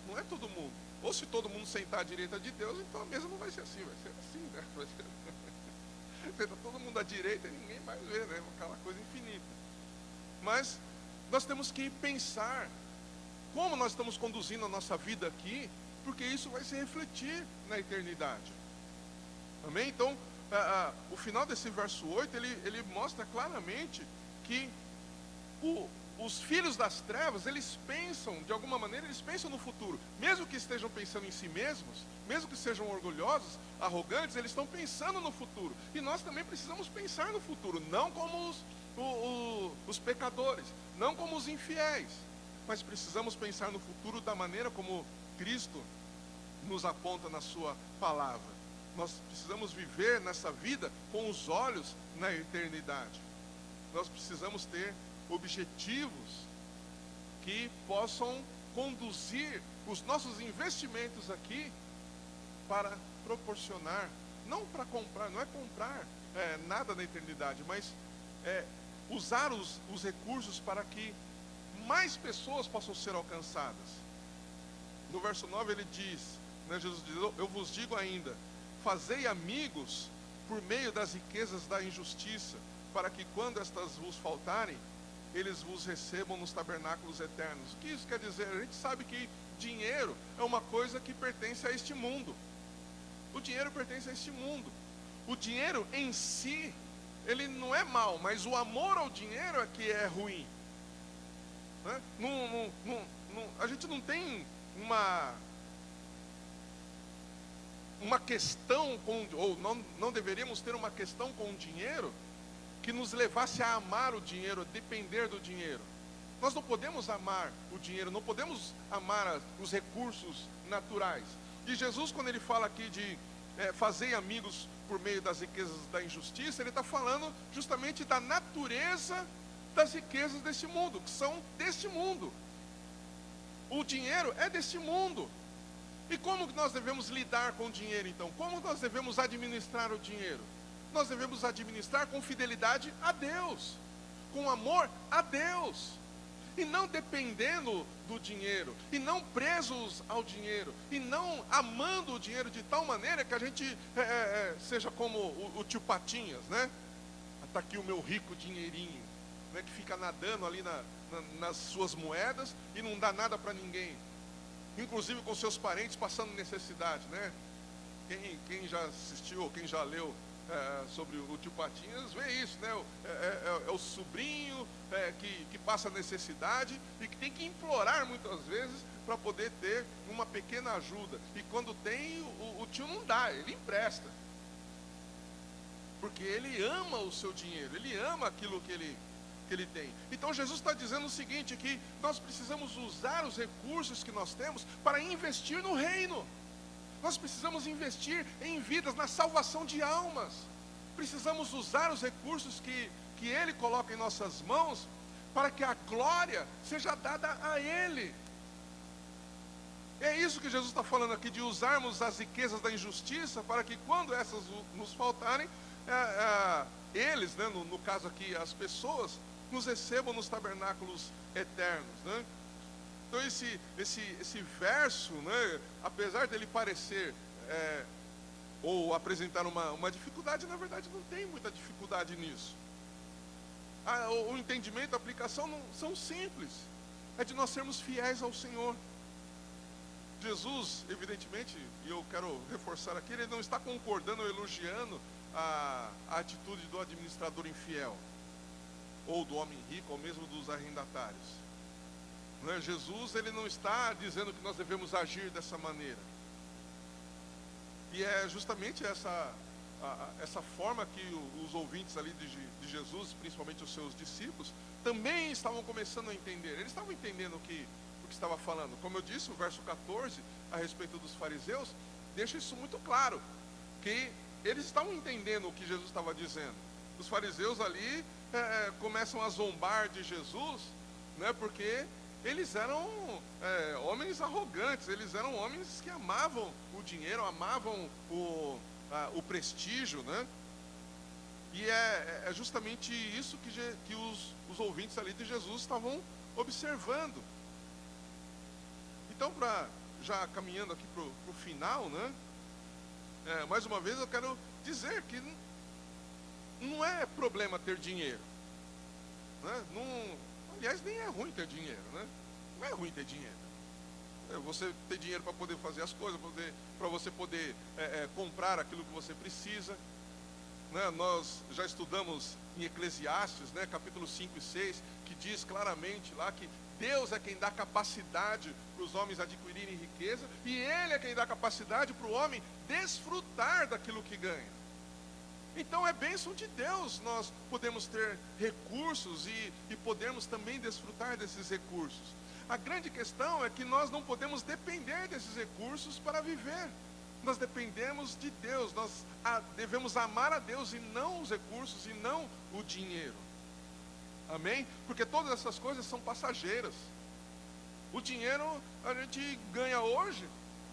A: Não é todo mundo. Ou se todo mundo sentar à direita de Deus, então a mesa não vai ser assim, vai ser assim, né? Senta todo mundo à direita e ninguém vai ver, né? Aquela coisa infinita. Mas nós temos que pensar como nós estamos conduzindo a nossa vida aqui, porque isso vai se refletir na eternidade. Amém? Então, o final desse verso 8, ele mostra claramente que os filhos das trevas, eles pensam, de alguma maneira, eles pensam no futuro. Mesmo que estejam pensando em si mesmos, mesmo que sejam orgulhosos, arrogantes, eles estão pensando no futuro. E nós também precisamos pensar no futuro, não como os pecadores, não como os infiéis, mas precisamos pensar no futuro da maneira como Cristo nos aponta na sua palavra. Nós precisamos viver nessa vida com os olhos na eternidade. Nós precisamos ter objetivos que possam conduzir os nossos investimentos aqui para proporcionar, não para comprar, não é comprar nada na eternidade, mas usar os recursos para que mais pessoas possam ser alcançadas. No verso 9 ele diz, né, Jesus diz, eu vos digo ainda, fazei amigos por meio das riquezas da injustiça, para que quando estas vos faltarem, eles vos recebam nos tabernáculos eternos. O que isso quer dizer? A gente sabe que dinheiro é uma coisa que pertence a este mundo. O dinheiro pertence a este mundo. O dinheiro em si, ele não é mau, mas o amor ao dinheiro é que é ruim, né? A gente não tem uma questão ou não deveríamos ter uma questão com o dinheiro que nos levasse a amar o dinheiro, a depender do dinheiro. Nós não podemos amar o dinheiro, não podemos amar os recursos naturais. E Jesus, quando ele fala aqui de fazer amigos por meio das riquezas da injustiça, ele está falando justamente da natureza das riquezas deste mundo, que são deste mundo. O dinheiro é deste mundo. E como nós devemos lidar com o dinheiro então? Como nós devemos administrar o dinheiro? Nós devemos administrar com fidelidade a Deus, com amor a Deus, e não dependendo do dinheiro, e não presos ao dinheiro, e não amando o dinheiro de tal maneira que a gente seja como o tio Patinhas, né? Está aqui o meu rico dinheirinho, né? Que fica nadando ali nas suas moedas e não dá nada para ninguém, inclusive com seus parentes passando necessidade, né? Quem já assistiu ou quem já leu sobre o tio Patinhas vê isso, né? É o sobrinho que passa necessidade e que tem que implorar muitas vezes para poder ter uma pequena ajuda, e quando tem, o tio não dá, ele empresta, porque ele ama o seu dinheiro, ele ama aquilo que que ele tem. Então Jesus está dizendo o seguinte, que nós precisamos usar os recursos que nós temos para investir no reino. Nós precisamos investir em vidas, na salvação de almas. Precisamos usar os recursos que Ele coloca em nossas mãos, para que a glória seja dada a Ele. É isso que Jesus está falando aqui, de usarmos as riquezas da injustiça, para que quando essas nos faltarem, eles, né, no caso aqui, as pessoas, nos recebam nos tabernáculos eternos, né? Então esse verso, né, apesar dele parecer ou apresentar uma dificuldade, na verdade não tem muita dificuldade nisso. O entendimento, a aplicação são simples. É de nós sermos fiéis ao Senhor. Jesus, evidentemente, e eu quero reforçar aqui, ele não está concordando ou elogiando a atitude do administrador infiel, ou do homem rico, ou mesmo dos arrendatários. Não é? Jesus, ele não está dizendo que nós devemos agir dessa maneira. E é justamente essa forma que os ouvintes ali de Jesus, principalmente os seus discípulos, também estavam começando a entender. Eles estavam entendendo o que estava falando. Como eu disse, o verso 14, a respeito dos fariseus, deixa isso muito claro, que eles estavam entendendo o que Jesus estava dizendo. Os fariseus ali começam a zombar de Jesus, né, porque eles eram homens arrogantes, eles eram homens que amavam o dinheiro, amavam o prestígio, né? E é justamente isso que os ouvintes ali de Jesus estavam observando. Então, já caminhando aqui para o final, né? Mais uma vez eu quero dizer que não é problema ter dinheiro, né? Aliás, nem é ruim ter dinheiro, né? Não é ruim ter dinheiro. Você ter dinheiro para poder fazer as coisas, para você poder comprar aquilo que você precisa, né? Nós já estudamos em Eclesiastes, né, capítulo 5 e 6, que diz claramente lá que Deus é quem dá capacidade para os homens adquirirem riqueza, e Ele é quem dá capacidade para o homem desfrutar daquilo que ganha. Então é bênção de Deus nós podemos ter recursos e podemos também desfrutar desses recursos. A grande questão é que nós não podemos depender desses recursos para viver. Nós dependemos de Deus, nós devemos amar a Deus e não os recursos e não o dinheiro. Amém? Porque todas essas coisas são passageiras. O dinheiro a gente ganha hoje,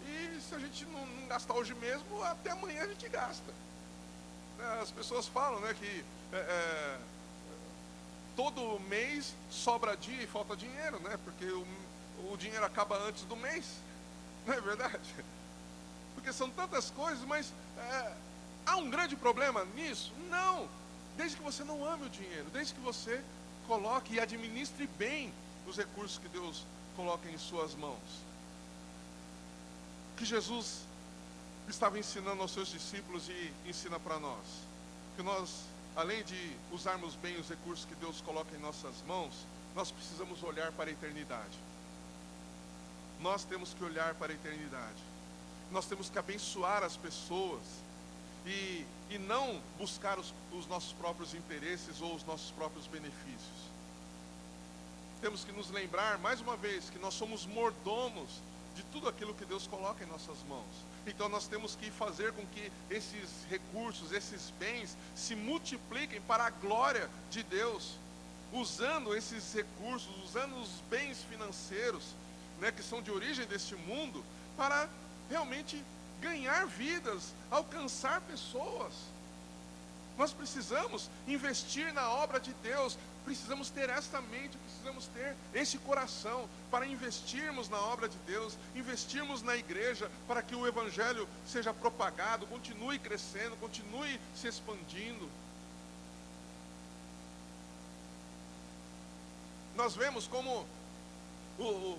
A: e se a gente não gastar hoje mesmo, até amanhã a gente gasta. As pessoas falam, né, que todo mês sobra dia e falta dinheiro, né? Porque o dinheiro acaba antes do mês. Não é verdade? Porque são tantas coisas, mas há um grande problema nisso? Não. Desde que você não ame o dinheiro, desde que você coloque e administre bem os recursos que Deus coloca em suas mãos. Que Jesus estava ensinando aos seus discípulos e ensina para nós. Que nós, além de usarmos bem os recursos que Deus coloca em nossas mãos, nós precisamos olhar para a eternidade. Nós temos que olhar para a eternidade. Nós temos que abençoar as pessoas e não buscar os nossos próprios interesses ou os nossos próprios benefícios. Temos que nos lembrar, mais uma vez, que nós somos mordomos de tudo aquilo que Deus coloca em nossas mãos. Então nós temos que fazer com que esses recursos, esses bens, se multipliquem para a glória de Deus, usando esses recursos, usando os bens financeiros, né, que são de origem deste mundo, para realmente ganhar vidas, alcançar pessoas. Nós precisamos investir na obra de Deus, precisamos ter esta mente, precisamos ter esse coração para investirmos na obra de Deus, investirmos na igreja, para que o Evangelho seja propagado, continue crescendo, continue se expandindo. Nós vemos como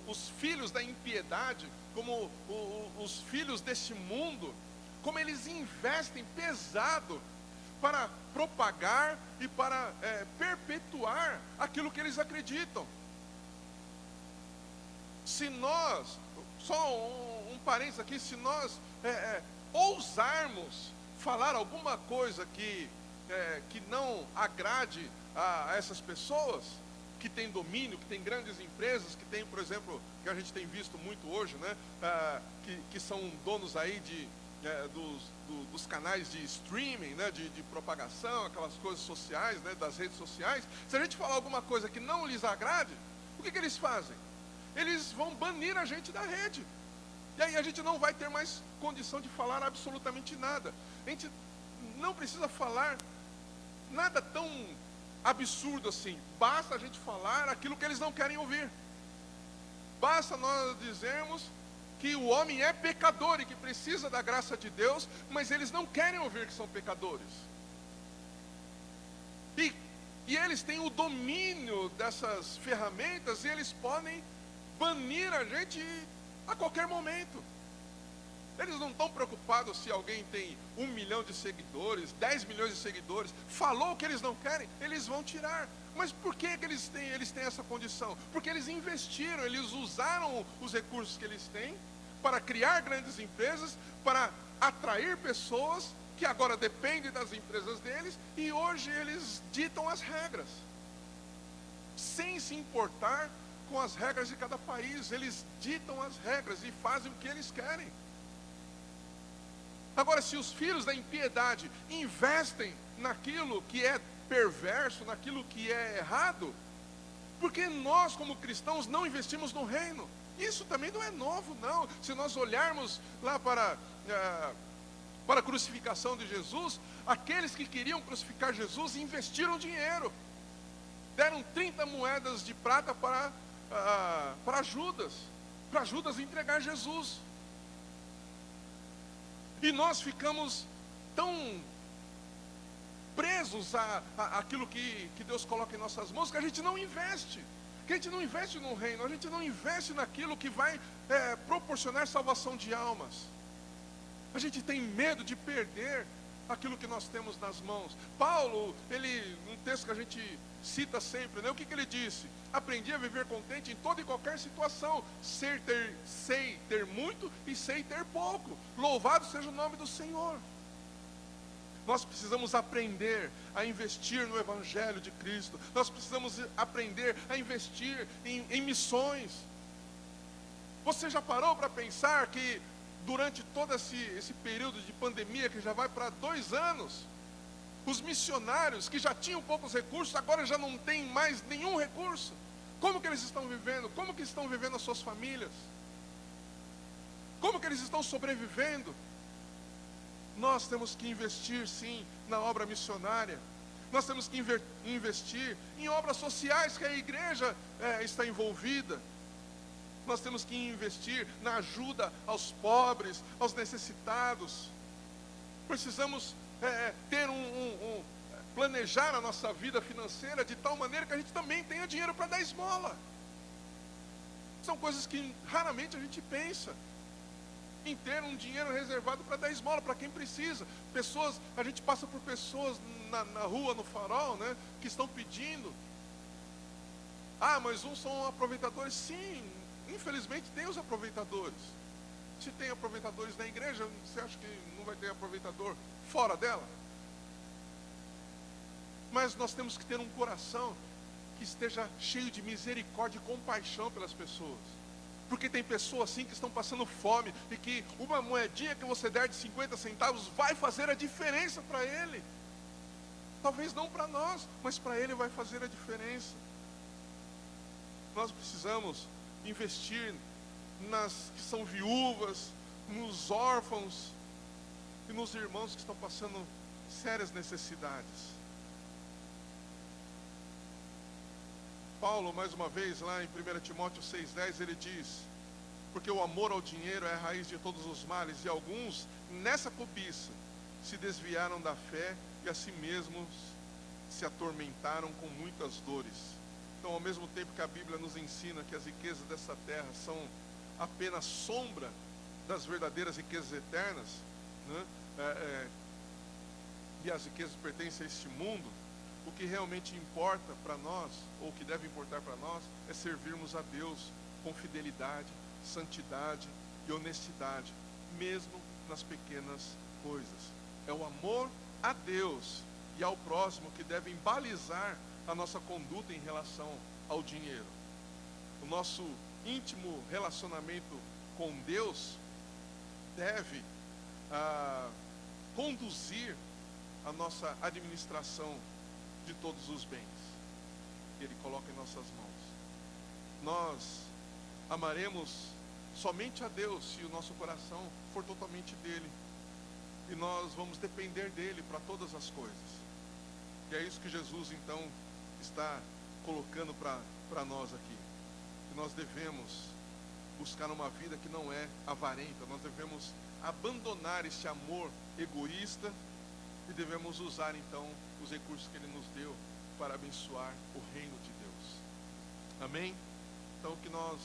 A: os filhos da impiedade, como os filhos deste mundo, como eles investem pesado para propagar e para perpetuar aquilo que eles acreditam. Se nós, só um parênteses aqui, se nós ousarmos falar alguma coisa que que não agrade a essas pessoas que têm domínio, que têm grandes empresas, que tem, por exemplo, que a gente tem visto muito hoje, né? Que são donos aí dos canais de streaming, né? De propagação, aquelas coisas sociais, né? Das redes sociais. Se a gente falar alguma coisa que não lhes agrade, o que eles fazem? Eles vão banir a gente da rede. E aí a gente não vai ter mais condição de falar absolutamente nada. A gente não precisa falar nada tão absurdo assim. Basta a gente falar aquilo que eles não querem ouvir. Basta nós dizermos que o homem é pecador e que precisa da graça de Deus, mas eles não querem ouvir que são pecadores. E eles têm o domínio dessas ferramentas e eles podem banir a gente a qualquer momento. Eles não estão preocupados se alguém tem 1 milhão de seguidores, 10 milhões de seguidores, falou o que eles não querem, eles vão tirar. Mas por que eles têm essa condição? Porque eles investiram, eles usaram os recursos que eles têm para criar grandes empresas, para atrair pessoas que agora dependem das empresas deles, e hoje eles ditam as regras, sem se importar com as regras de cada país. Eles ditam as regras e fazem o que eles querem. Agora, se os filhos da impiedade investem naquilo que é perverso, naquilo que é errado, por que nós como cristãos não investimos no reino? Isso também não é novo, não. Se nós olharmos lá para a crucificação de Jesus, aqueles que queriam crucificar Jesus investiram dinheiro, deram 30 moedas de prata para Judas entregar Jesus. E nós ficamos tão presos àquilo que Deus coloca em nossas mãos, que a gente não investe. Que a gente não investe no reino, a gente não investe naquilo que vai proporcionar salvação de almas. A gente tem medo de perder aquilo que nós temos nas mãos. Paulo, um texto que a gente cita sempre, né? O que ele disse? Aprendi a viver contente em toda e qualquer situação, sei ter muito e sei ter pouco. Louvado seja o nome do Senhor. Nós precisamos aprender a investir no Evangelho de Cristo. Nós precisamos aprender a investir em missões. Você já parou para pensar que durante todo esse período de pandemia, que já vai para 2 anos, os missionários que já tinham poucos recursos, agora já não têm mais nenhum recurso? Como que eles estão vivendo? Como que estão vivendo as suas famílias? Como que eles estão sobrevivendo? Nós temos que investir sim na obra missionária. Nós temos que investir em obras sociais que a igreja está envolvida. Nós temos que investir na ajuda aos pobres, aos necessitados. Precisamos ter planejar a nossa vida financeira de tal maneira que a gente também tenha dinheiro para dar esmola. São coisas que raramente a gente pensa. Em ter um dinheiro reservado para dar esmola para quem precisa. A gente passa por pessoas na rua, no farol, né, que estão pedindo. Mas uns são aproveitadores. Sim, infelizmente tem os aproveitadores. Se tem aproveitadores na igreja, você acha que não vai ter aproveitador fora dela? Mas nós temos que ter um coração que esteja cheio de misericórdia e compaixão pelas pessoas. Porque tem pessoas assim que estão passando fome e que uma moedinha que você der de 50 centavos vai fazer a diferença para ele. Talvez não para nós, mas para ele vai fazer a diferença. Nós precisamos investir nas que são viúvas, nos órfãos e nos irmãos que estão passando sérias necessidades. Paulo, mais uma vez, lá em 1 Timóteo 6,10, ele diz: porque o amor ao dinheiro é a raiz de todos os males, e alguns, nessa cobiça, se desviaram da fé e a si mesmos se atormentaram com muitas dores. Então, ao mesmo tempo que a Bíblia nos ensina que as riquezas dessa terra são apenas sombra das verdadeiras riquezas eternas, né? E as riquezas pertencem a este mundo, o que realmente importa para nós, ou o que deve importar para nós, é servirmos a Deus com fidelidade, santidade e honestidade, mesmo nas pequenas coisas. É o amor a Deus e ao próximo que devem balizar a nossa conduta em relação ao dinheiro. O nosso íntimo relacionamento com Deus deve conduzir a nossa administração de todos os bens que Ele coloca em nossas mãos. Nós amaremos somente a Deus se o nosso coração for totalmente dele, e nós vamos depender dele para todas as coisas. E é isso que Jesus então está colocando para nós aqui. Que nós devemos buscar uma vida que não é avarenta, nós devemos abandonar esse amor egoísta e devemos usar então os recursos que Ele nos deu para abençoar o reino de Deus. Amém? Então que nós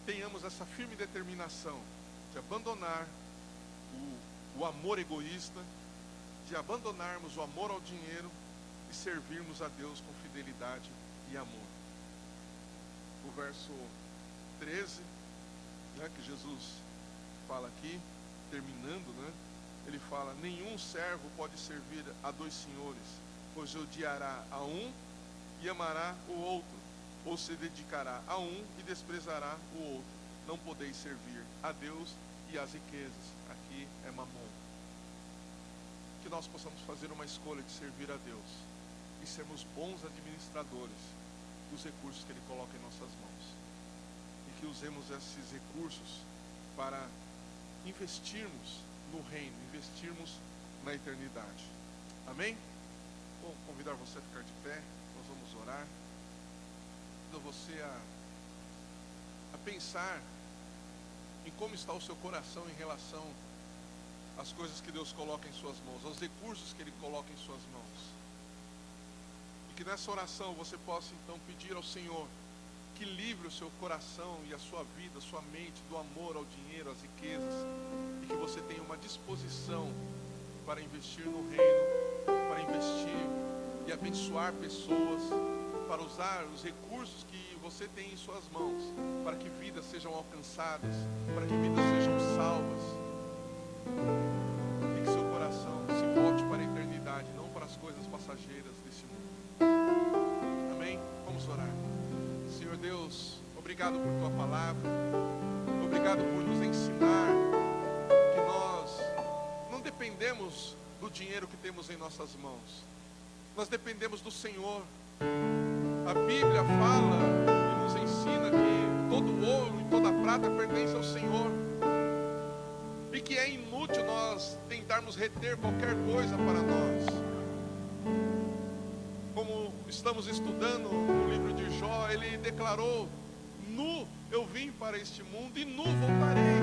A: tenhamos essa firme determinação de abandonar o amor egoísta, de abandonarmos o amor ao dinheiro e servirmos a Deus com fidelidade e amor. O verso 13, que Jesus fala aqui, terminando, ele fala: nenhum servo pode servir a dois senhores, pois odiará a um e amará o outro, ou se dedicará a um e desprezará o outro. Não podeis servir a Deus e às riquezas. Aqui é mamon. Que nós possamos fazer uma escolha de servir a Deus e sermos bons administradores dos recursos que Ele coloca em nossas mãos, e que usemos esses recursos para investirmos no reino, investirmos na eternidade. Amém? Vou convidar você a ficar de pé. Nós vamos orar. Convido você a pensar em como está o seu coração em relação às coisas que Deus coloca em suas mãos, aos recursos que Ele coloca em suas mãos. E que nessa oração você possa então pedir ao Senhor que livre o seu coração e a sua vida, a sua mente do amor ao dinheiro, às riquezas, e que você tenha uma disposição para investir no reino, para investir e abençoar pessoas, para usar os recursos que você tem em suas mãos, para que vidas sejam alcançadas, para que vidas sejam salvas, e que seu coração se volte para a eternidade, não para as coisas passageiras desse mundo. Amém? Vamos orar. Senhor Deus, obrigado por Tua palavra, obrigado por nos ensinar que nós não dependemos do dinheiro que temos em nossas mãos, nós dependemos do Senhor. A Bíblia fala e nos ensina que todo ouro e toda prata pertence ao Senhor, e que é inútil nós tentarmos reter qualquer coisa para nós. Como estamos estudando no livro de Jó, ele declarou: nu eu vim para este mundo e nu voltarei.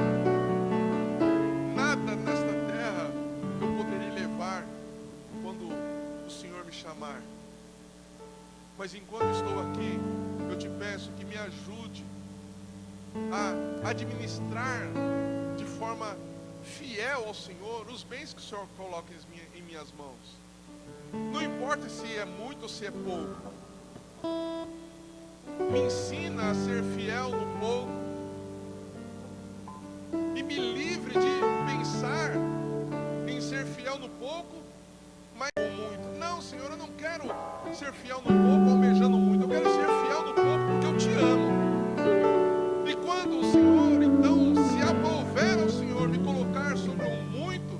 A: Nada nesta terra eu poderei levar quando o Senhor me chamar. Mas enquanto estou aqui, eu te peço que me ajude a administrar de forma fiel ao Senhor os bens que o Senhor coloca em minhas mãos. Não importa se é muito ou se é pouco. Me ensina a ser fiel no pouco e me livre de pensar em ser fiel no pouco, mas no muito. Não, Senhor, eu não quero ser fiel no pouco almejando muito. Eu quero ser fiel no pouco porque eu te amo. E quando o Senhor então se aprouver ao Senhor me colocar sobre um muito,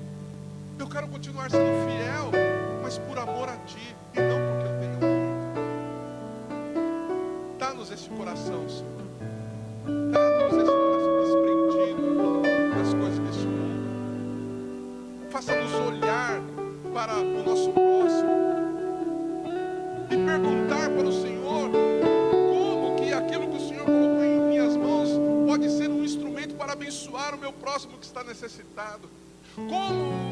A: eu quero continuar sendo fiel, mas por amor a Ti e não porque eu tenho muito. Dá-nos esse coração, Senhor. Dá-nos esse coração desprendido das coisas deste mundo. Faça-nos olhar para o nosso próximo e perguntar para o Senhor como que aquilo que o Senhor colocou em minhas mãos pode ser um instrumento para abençoar o meu próximo que está necessitado. Como